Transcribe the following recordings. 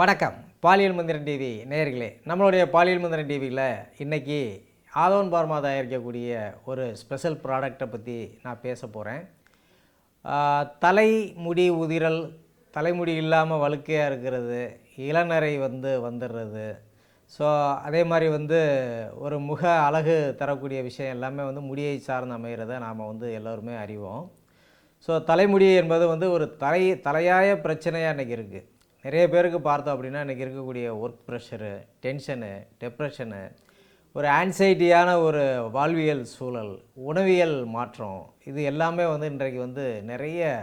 வணக்கம். பாலியல் மந்திரன் டிவி நேயர்களே, நம்மளுடைய பாலியல் மந்திரன் டிவியில் இன்றைக்கி ஆதவன் பார்மா தயாரிக்கக்கூடிய ஒரு ஸ்பெஷல் ப்ராடக்டை பற்றி நான் பேச போகிறேன். தலைமுடி உதிரல், தலைமுடி இல்லாமல் வழுக்கையாக இருக்கிறது, இளநரை வந்துடுறது. ஸோ அதே மாதிரி ஒரு முக அழகு தரக்கூடிய விஷயம் எல்லாமே முடியை சார்ந்து அமைகிறத நாம் எல்லோருமே அறிவோம். ஸோ தலைமுடி என்பது ஒரு தலையாய பிரச்சனையாக இன்றைக்கி இருக்குது. நிறைய பேருக்கு பார்த்தோம் அப்படின்னா இன்றைக்கி இருக்கக்கூடிய ஒர்க் ப்ரெஷரு, டென்ஷனு, டிப்ரெஷனு, ஒரு ஆன்சைட்டியான ஒரு வாழ்வியல் சூழல், உணவியல் மாற்றம், இது எல்லாமே இன்றைக்கு நிறைய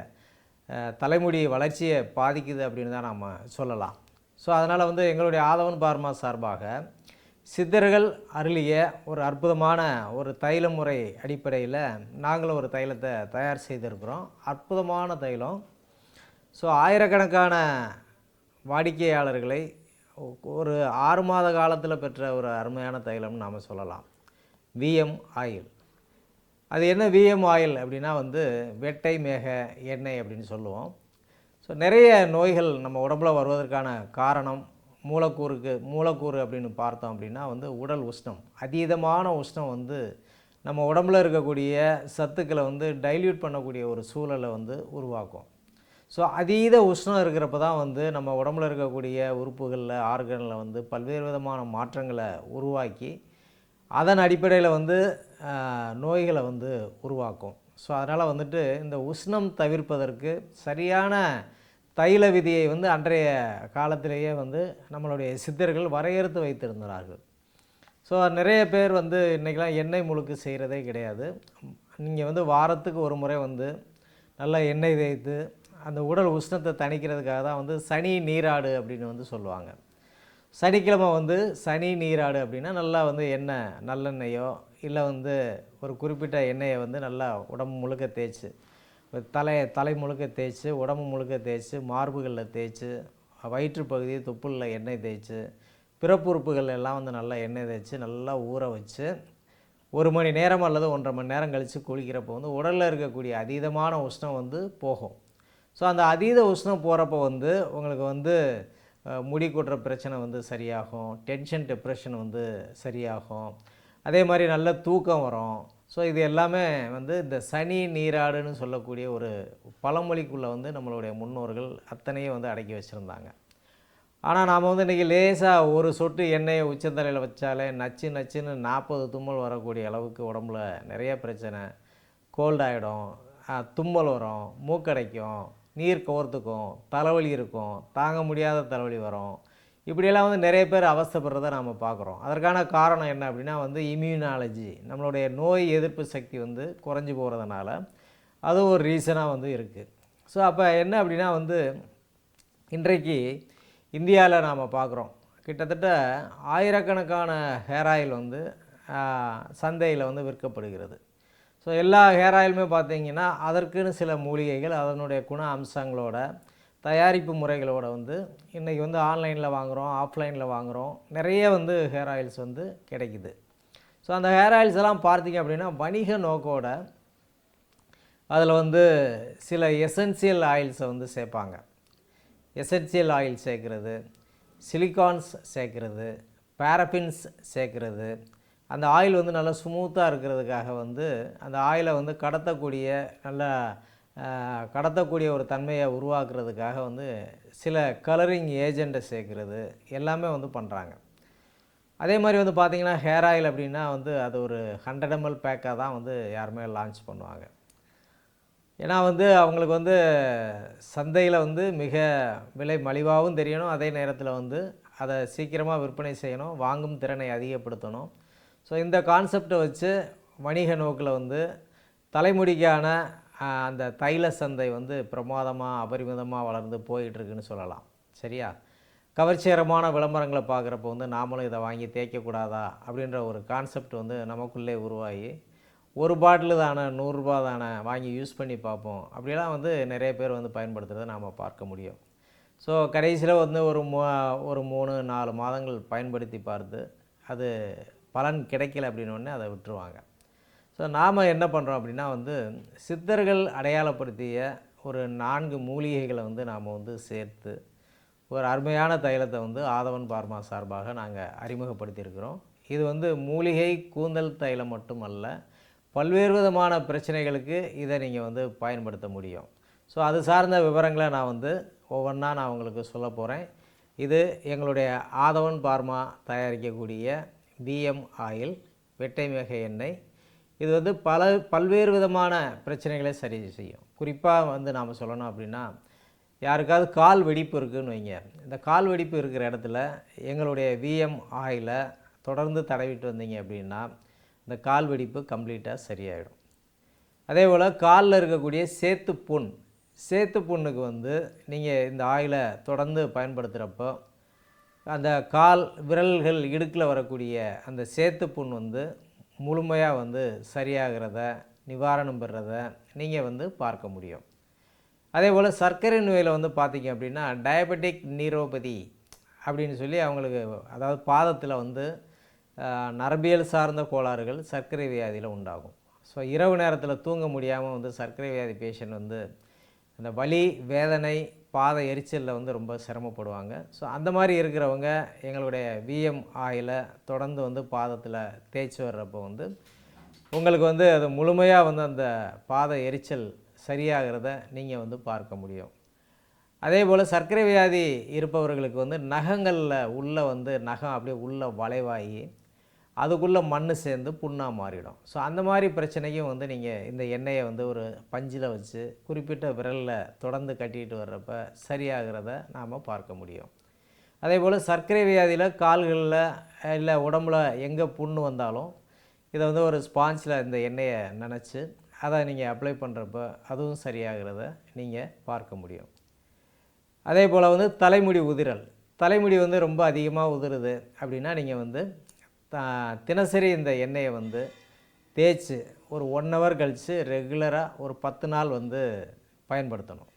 தலைமுடி வளர்ச்சியை பாதிக்குது அப்படின்னு தான் நாம் சொல்லலாம். ஸோ அதனால் எங்களுடைய ஆதவன் பார்மா சார்பாக சித்தர்கள் அருளிய ஒரு அற்புதமான ஒரு தைல முறை அடிப்படையில் நாங்களும் ஒரு தைலத்தை தயார் செய்திருக்கிறோம். அற்புதமான தைலம். ஸோ ஆயிரக்கணக்கான வாடிக்கையாளர்களை ஒரு 6 மாத காலத்தில் பெற்ற ஒரு அருமையான தைலம்னு நாம் சொல்லலாம். VM oil. அது என்ன விஎம் ஆயில் அப்படின்னா வெட்டை மேக எண்ணெய் அப்படின்னு சொல்லுவோம். ஸோ நிறைய நோய்கள் நம்ம உடம்புல வருவதற்கான காரணம் மூலக்கூறு அப்படின்னு பார்த்தோம் அப்படின்னா உடல் உஷ்ணம், அதீதமான உஷ்ணம் நம்ம உடம்புல இருக்கக்கூடிய சத்துக்களை டைல்யூட் பண்ணக்கூடிய ஒரு சூழலை உருவாக்கும். ஸோ அதீத உஷ்ணம் இருக்கிறப்ப தான் நம்ம உடம்புல இருக்கக்கூடிய உறுப்புகளில், ஆர்கனில் பல்வேறு விதமான மாற்றங்களை உருவாக்கி அதன் அடிப்படையில் நோய்களை உருவாக்கும். ஸோ அதனால் இந்த உஷ்ணம் தவிர்ப்பதற்கு சரியான தைல விதியை அன்றைய காலத்திலேயே நம்மளுடைய சித்தர்கள் வரையறுத்து வைத்திருந்தார்கள். ஸோ நிறைய பேர் இன்றைக்கெலாம் எண்ணெய் முழுக்கு செய்கிறதே கிடையாது. நீங்கள் வாரத்துக்கு ஒரு முறை நல்லா எண்ணெய் தேய்த்து அந்த உடல் உஷ்ணத்தை தணிக்கிறதுக்காக தான் சனி நீராடு அப்படின்னு சொல்லுவாங்க. சனிக்கிழமை சனி நீராடு அப்படின்னா நல்லா எண்ணெய் நல்லெண்ணெயோ இல்லை ஒரு குறிப்பிட்ட எண்ணெயை நல்லா உடம்பு முழுக்க தேய்ச்சி, தலை முழுக்க தேய்ச்சி, உடம்பு முழுக்க தேய்ச்சி, மார்புகளில் தேய்ச்சி, வயிற்றுப்பகுதி தொப்புளில் எண்ணெய் தேய்ச்சி, பிறப்புறுப்புகள் எல்லாம் நல்லா எண்ணெய் தேய்ச்சி நல்லா ஊற வச்சு 1 மணி நேரம் அல்லது 1.5 மணி நேரம் கழித்து குளிக்கிறப்போ உடலில் இருக்கக்கூடிய அதீதமான உஷ்ணம் போகும். ஸோ அந்த அதீத உஷ்ணம் போகிறப்போ உங்களுக்கு முடி கொட்டுற பிரச்சனை சரியாகும், டென்ஷன் டிப்ரெஷன் சரியாகும், அதே மாதிரி நல்ல தூக்கம் வரும். ஸோ இது எல்லாமே இந்த சனி நீராடுன்னு சொல்லக்கூடிய ஒரு பழமொழிக்குள்ளே நம்மளுடைய முன்னோர்கள் அத்தனையும் அடக்கி வச்சுருந்தாங்க. ஆனால் நாம் இன்றைக்கி லேசாக ஒரு சொட்டு எண்ணெயை உச்சந்தலையில் வச்சாலே நச்சுன்னு 40 தும்மல் வரக்கூடிய அளவுக்கு உடம்புல நிறைய பிரச்சனை, கோல்ட் ஆகிடும், தும்மல் வரும், மூக்கடைக்கும், நீர் கோர்த்துக்கும், தலைவலி இருக்கும், தாங்க முடியாத தலைவலி வரும். இப்படியெல்லாம் நிறைய பேர் அவஸ்தைப்படுறத நாம் பார்க்குறோம். அதற்கான காரணம் என்ன அப்படின்னா இம்யூனாலஜி, நம்மளுடைய நோய் எதிர்ப்பு சக்தி குறைஞ்சி போகிறதுனால அது ஒரு ரீசனாக இருக்குது. ஸோ அப்போ என்ன அப்படின்னா இன்றைக்கு இந்தியாவில் நாம் பார்க்குறோம், கிட்டத்தட்ட ஆயிரக்கணக்கான ஹேர் ஆயில் சந்தையில் விற்கப்படுகிறது. ஸோ எல்லா ஹேர் ஆயிலுமே பார்த்திங்கன்னா அதற்குன்னு சில மூலிகைகள், அதனுடைய குண அம்சங்களோட, தயாரிப்பு முறைகளோட இன்றைக்கி ஆன்லைனில் வாங்குகிறோம், ஆஃப்லைனில் வாங்குகிறோம், நிறைய ஹேர் ஆயில்ஸ் கிடைக்குது. ஸோ அந்த ஹேர் ஆயில்ஸ் எல்லாம் பார்த்திங்க அப்படின்னா வணிக நோக்கோட அதில் சில எசென்சியல் ஆயில்ஸை சேர்ப்பாங்க. எசென்சியல் ஆயில் சேர்க்குறது, சிலிகான்ஸ் சேர்க்குறது, பேரபின்ஸ் சேர்க்குறது, அந்த ஆயில் நல்லா ஸ்மூத்தாக இருக்கிறதுக்காக அந்த ஆயிலை கடத்தக்கூடிய ஒரு தன்மையை உருவாக்குறதுக்காக சில கலரிங் ஏஜெண்ட்டை சேர்க்குறது எல்லாமே பண்ணுறாங்க. அதே மாதிரி பார்த்திங்கன்னா ஹேர் ஆயில் அப்படின்னா அது ஒரு 100 ml பேக்காக தான் யாருமே லான்ச் பண்ணுவாங்க. ஏன்னா அவங்களுக்கு சந்தையில் மிக விலை மலிவாகவும் தெரியணும், அதே நேரத்தில் அதை சீக்கிரமாக விற்பனை செய்யணும், வாங்கும் திறனை அதிகப்படுத்தணும். ஸோ இந்த கான்செப்டை வச்சு வணிக நோக்கில் தலைமுடிக்கான அந்த தைல சந்தை பிரமாதமாக அபரிமிதமாக வளர்ந்து போயிட்டுருக்குன்னு சொல்லலாம். சரியா? கவர்ச்சிகரமான விளம்பரங்களை பார்க்குறப்போ நாமளும் இதை வாங்கி தேய்க்கக்கூடாதா அப்படின்ற ஒரு கான்செப்ட் நமக்குள்ளே உருவாகி, ஒரு பாட்டிலு தானே, 100 ரூபா தானே, வாங்கி யூஸ் பண்ணி பார்ப்போம் அப்படிலாம் நிறைய பேர் பயன்படுத்துகிறத நாம் பார்க்க முடியும். ஸோ கடைசியில் ஒரு 3-4 மாதங்கள் பயன்படுத்தி பார்த்து அது பலன் கிடைக்கல அப்படின்னோடனே அதை விட்டுருவாங்க. ஸோ நாம் என்ன பண்ணுறோம் அப்படின்னா சித்தர்கள் அடையாளப்படுத்திய ஒரு 4 மூலிகைகளை நாம் சேர்த்து ஒரு அருமையான தைலத்தை வந்து ஆதவன் பார்மா சார்பாக நாங்கள் அறிமுகப்படுத்தியிருக்கிறோம். இது வந்து மூலிகை கூந்தல் தைலம் மட்டுமல்ல, பல்வேறு விதமான பிரச்சனைகளுக்கு இதை நீங்கள் வந்து பயன்படுத்த முடியும். ஸோ அது சார்ந்த விவரங்களை நான் வந்து ஒவ்வொன்றா நான் உங்களுக்கு சொல்ல போகிறேன். இது எங்களுடைய ஆதவன் பார்மா தயாரிக்கக்கூடிய பிஎம் ஆயில் வெட்டை மிளகை எண்ணெய். இது வந்து பல்வேறு விதமான பிரச்சனைகளை சரி செய்யும். குறிப்பாக வந்து நாம் சொல்லணும் அப்படின்னா, யாருக்காவது கால் வெடிப்பு இருக்குதுன்னு வைங்க. இந்த கால் வெடிப்பு இருக்கிற இடத்துல எங்களுடைய விஎம் ஆயிலை தொடர்ந்து தடவிட்டு வந்தீங்க அப்படின்னா இந்த கால் வெடிப்பு கம்ப்ளீட்டாக சரியாயிடும். அதே போல் காலில் இருக்கக்கூடிய சேத்து புண்ணுக்கு வந்து நீங்கள் இந்த ஆயிலை தொடர்ந்து பயன்படுத்துகிறப்போ அந்த கால் விரல்கள் இடுக்கில் வரக்கூடிய அந்த சேத்து புண் வந்து முழுமையாக வந்து சரியாகிறத, நிவாரணம் பெறுறத நீங்கள் வந்து பார்க்க முடியும். அதே போல் சர்க்கரை நோயில் வந்து பார்த்திங்க அப்படின்னா டயபெட்டிக் நீரோபதி அப்படின்னு சொல்லி அவங்களுக்கு, அதாவது பாதத்தில் வந்து நரம்பியல் சார்ந்த கோளாறுகள் சர்க்கரை வியாதியில் உண்டாகும். ஸோ இரவு நேரத்தில் தூங்க முடியாமல் வந்து சர்க்கரை வியாதி பேஷண்ட் வந்து அந்த வலி, வேதனை, பாத எரிச்சலில் வந்து ரொம்ப சிரமப்படுவாங்க. ஸோ அந்த மாதிரி இருக்கிறவங்க எங்களுடைய விஎம் ஆயிலை தொடர்ந்து வந்து பாதத்தில் தேய்ச்சி வர்றப்போ வந்து உங்களுக்கு வந்து அது முழுமையாக வந்து அந்த பாத எரிச்சல் சரியாகிறத நீங்கள் வந்து பார்க்க முடியும். அதே போல் சர்க்கரை வியாதி இருப்பவர்களுக்கு வந்து நகங்களில் உள்ளே வந்து நகம் அப்படியே உள்ளே வளைவாகி அதுக்குள்ளே மண் சேர்ந்து புண்ணாக மாறிடும். ஸோ அந்த மாதிரி பிரச்சனைக்கும் வந்து நீங்கள் இந்த எண்ணெயை வந்து ஒரு பஞ்சில் வச்சு குறிப்பிட்ட விரலில் தொடர்ந்து கட்டிட்டு வர்றப்ப சரியாகிறத நாம் பார்க்க முடியும். அதே போல் சர்க்கரை வியாதியில் கால்களில் இல்லை உடம்புல எங்கே புண்ணு வந்தாலும் இதை வந்து ஒரு ஸ்பாஞ்சில் இந்த எண்ணெயை நனைச்சி அதை நீங்கள் அப்ளை பண்ணுறப்ப அதுவும் சரியாகிறத நீங்கள் பார்க்க முடியும். அதே போல் வந்து தலைமுடி வந்து ரொம்ப அதிகமாக உதிருது அப்படின்னா நீங்கள் வந்து தினசரி இந்த எண்ணெயை வந்து தேய்ச்சி ஒரு 1 ஹவர் கழித்து ரெகுலராக ஒரு 10 நாள் வந்து பயன்படுத்தணும்.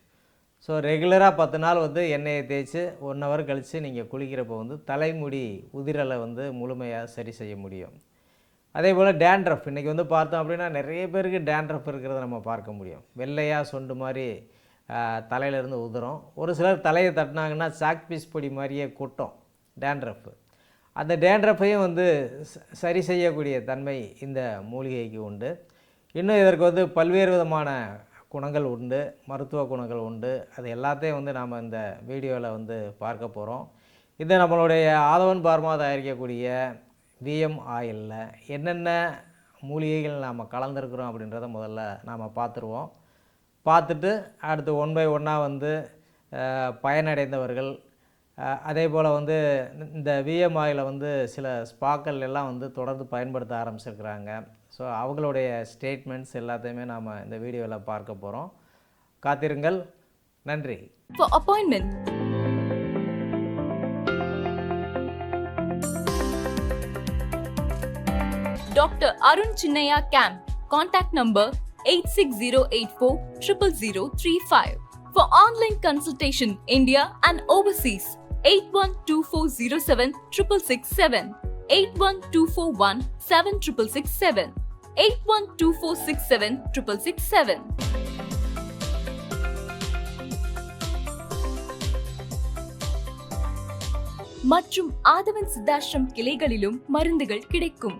ஸோ ரெகுலராக 10 நாள் வந்து எண்ணெயை தேய்ச்சி 1 ஹவர் கழித்து நீங்கள் குளிக்கிறப்போ வந்து தலைமுடி உதிரலை வந்து முழுமையாக சரி செய்ய முடியும். அதே போல் டேண்ட்ரஃப், இன்றைக்கி வந்து பார்த்தோம் அப்படின்னா நிறைய பேருக்கு டேண்ட்ரஃப் இருக்கிறத நம்ம பார்க்க முடியும். வெள்ளையாக சொண்டு மாதிரி தலையிலேருந்து உதிரும். ஒரு சிலர் தலையை தட்டினாங்கன்னா சாக் பீஸ் பொடி மாதிரியே கொட்டும் டேண்ட்ரஃப். அந்த டேண்ட்ரஃபையும் வந்து சரி செய்யக்கூடிய தன்மை இந்த மூலிகைக்கு உண்டு. இன்னும் இதற்கு வந்து பல்வேறு விதமான குணங்கள் உண்டு, மருத்துவ குணங்கள் உண்டு. அது எல்லாத்தையும் வந்து நாம் இந்த வீடியோவில் வந்து பார்க்க போகிறோம். இது நம்மளுடைய ஆதவன் பார்மா தயாரிக்கக்கூடிய விஎம் ஆயிலில் என்னென்ன மூலிகைகள் நாம் கலந்துருக்குறோம் அப்படின்றத முதல்ல நாம் பார்த்துருவோம். பார்த்துட்டு அடுத்து 1 by 1 வந்து பயனடைந்தவர்கள், அதே போல் வந்து இந்த விஎம் ஆயிலை வந்து சில ஸ்பாக்கள் எல்லாம் வந்து தொடர்ந்து பயன்படுத்த ஆரம்பிச்சிருக்கிறாங்க. ஸோ அவங்களுடைய ஸ்டேட்மெண்ட்ஸ் எல்லாத்தையுமே நாம் இந்த வீடியோவில் பார்க்க போகிறோம். காத்திருங்கள். நன்றி. For appointment, Dr. Arun Chinnaya Camp. Contact number 8608400035. For online consultation, India and overseas, 8124076667, 8124176667, 8124676667. மற்றும் ஆதவன் சித்தாஷ்ரம் கிளைகளிலும் மருந்துகள் கிடைக்கும்.